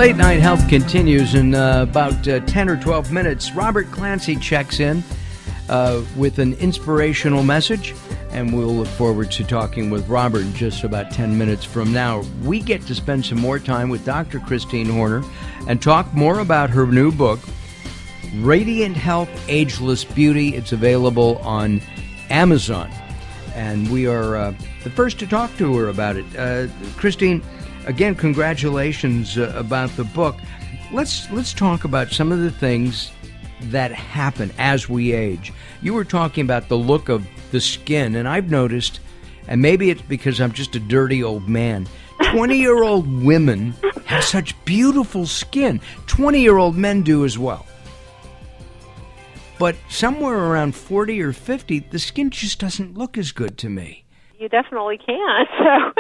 Late Night Health continues in about 10 or 12 minutes. Robert Clancy checks in with an inspirational message, and we'll look forward to talking with Robert in just about 10 minutes from now. We get to spend some more time with Dr. Christine Horner and talk more about her new book, Radiant Health, Ageless Beauty. It's available on Amazon, and we are the first to talk to her about it. Christine, again, congratulations about the book. Let's talk about some of the things that happen as we age. You were talking about the look of the skin, and I've noticed, and maybe it's because I'm just a dirty old man, 20-year-old women have such beautiful skin. 20-year-old men do as well. But somewhere around 40 or 50, the skin just doesn't look as good to me. You definitely can. So,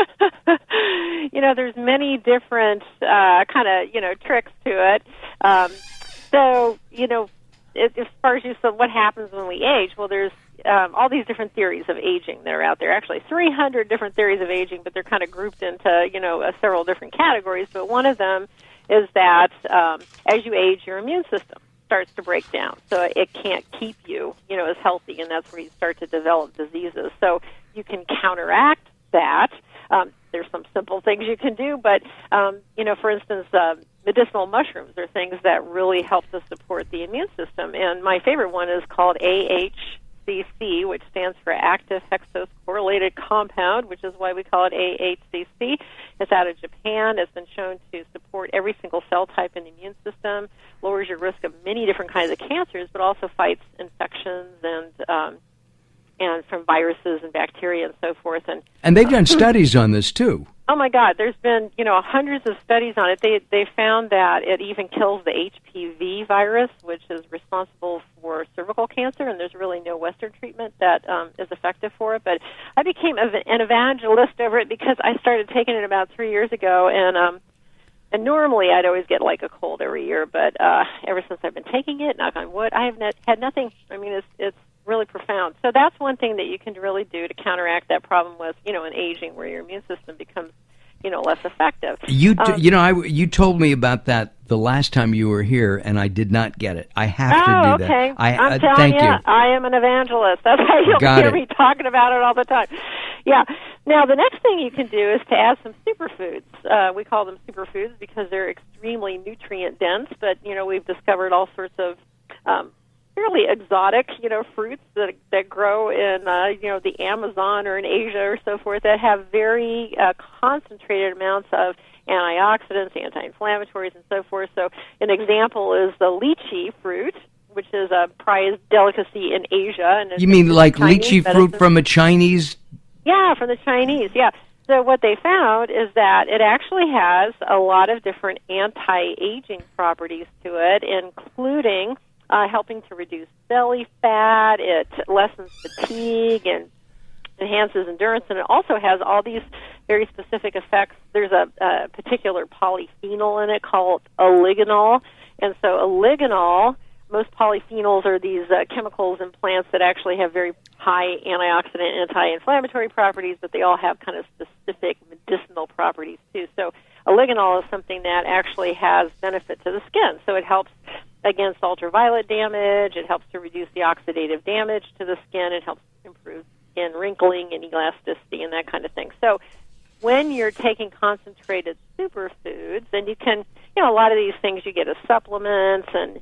there's many different tricks to it. As far as you said, what happens when we age? Well, there's all these different theories of aging that are out there. Actually, 300 different theories of aging, but they're kind of grouped into, several different categories. But one of them is that as you age, your immune system starts to break down. So it can't keep you, as healthy, and that's where you start to develop diseases. So you can counteract that. There's some simple things you can do, but, for instance, medicinal mushrooms are things that really help to support the immune system. And my favorite one is called AHCC, which stands for Active Hexose Correlated Compound, which is why we call it AHCC. It's out of Japan. It's been shown to support every single cell type in the immune system, lowers your risk of many different kinds of cancers, but also fights infections and from viruses and bacteria and so forth. And they've done studies on this too. Oh my God, there's been, hundreds of studies on it. They found that it even kills the HPV virus, which is responsible for cervical cancer, and there's really no Western treatment that is effective for it. But I became an evangelist over it because I started taking it about 3 years ago, and normally I'd always get like a cold every year, but ever since I've been taking it, knock on wood, I have had nothing. I mean, it's really profound. So that's one thing that you can really do to counteract that problem with, an aging where your immune system becomes, less effective. You told me about that the last time you were here, and I did not get it. I have to do okay. that. I'm telling thank you. I am an evangelist. That's why you'll hear me talking about it all the time. Yeah. Now, the next thing you can do is to add some superfoods. We call them superfoods because they're extremely nutrient dense, but, we've discovered all sorts of fairly exotic, fruits that grow in, the Amazon or in Asia or so forth that have very concentrated amounts of antioxidants, anti-inflammatories, and so forth. So an example is the lychee fruit, which is a prized delicacy in Asia. And you mean like lychee fruit from a Chinese? Yeah, from the Chinese, yeah. So what they found is that it actually has a lot of different anti-aging properties to it, including helping to reduce belly fat. It lessens fatigue and enhances endurance, and it also has all these very specific effects. There's a particular polyphenol in it called oligonol, and so oligonol, most polyphenols are these chemicals in plants that actually have very high antioxidant, anti-inflammatory properties, but they all have kind of specific medicinal properties too. So oligonol is something that actually has benefit to the skin. So it helps against ultraviolet damage. It helps to reduce the oxidative damage to the skin. It helps improve skin wrinkling and elasticity and that kind of thing. So when you're taking concentrated superfoods, and you can, a lot of these things you get as supplements, and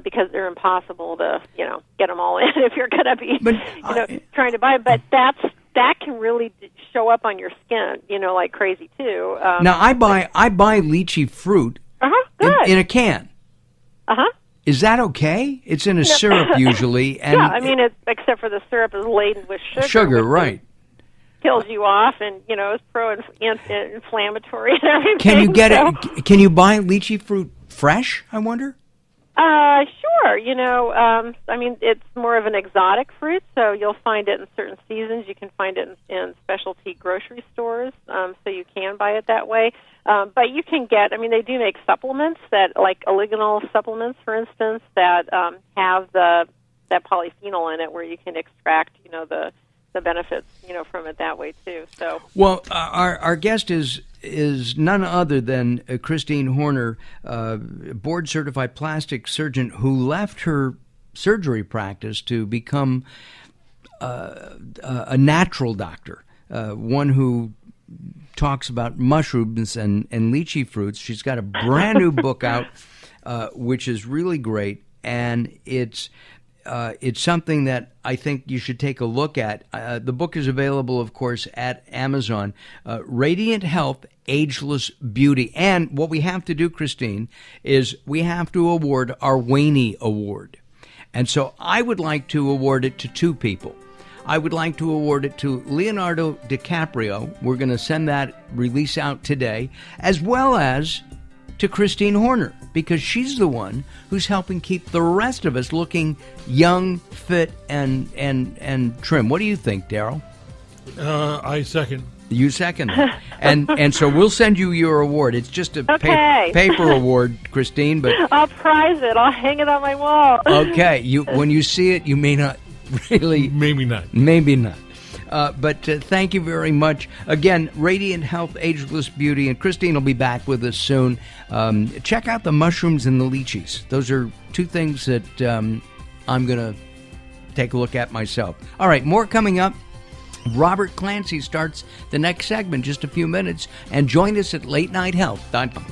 because they're impossible to, get them all in if you're going to be, trying to buy them. But that can really show up on your skin, like crazy too. Now I buy lychee fruit in a can. Is that okay? It's in a syrup usually. And except for the syrup is laden with sugar. Sugar, right. Kills you off, and, it's pro-inflammatory and everything. Can you get it? Can you buy lychee fruit fresh, I wonder? Sure. It's more of an exotic fruit, so you'll find it in certain seasons. You can find it in specialty grocery stores, so you can buy it that way. But you can get, they do make supplements like oligonol supplements, for instance, that have that polyphenol in it, where you can extract, the the benefits, from it that way too. So, well, our guest is none other than Christine Horner, board certified plastic surgeon who left her surgery practice to become a natural doctor, one who talks about mushrooms and lychee fruits. She's got a brand new book out, which is really great, and it's something that I think you should take a look at. The book is available, of course, at Amazon. Radiant Health, Ageless Beauty. And what we have to do, Christine, is we have to award our Waney Award. And so I would like to award it to two people. I would like to award it to Leonardo DiCaprio. We're going to send that release out today, as well as to Christine Horner, because she's the one who's helping keep the rest of us looking young, fit, and trim. What do you think, Daryl? I second. You second it. And so we'll send you your award. It's just a okay. paper award, Christine, but I'll prize it. I'll hang it on my wall. Okay, when you see it, you may not really. Maybe not. Maybe not. But thank you very much. Again, Radiant Health, Ageless Beauty, and Christine will be back with us soon. Check out the mushrooms and the lychees. Those are two things that I'm going to take a look at myself. All right, more coming up. Robert Clancy starts the next segment just a few minutes, and join us at LateNightHealth.com.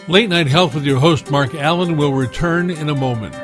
Late Night Health with your host, Mark Alyn, will return in a moment.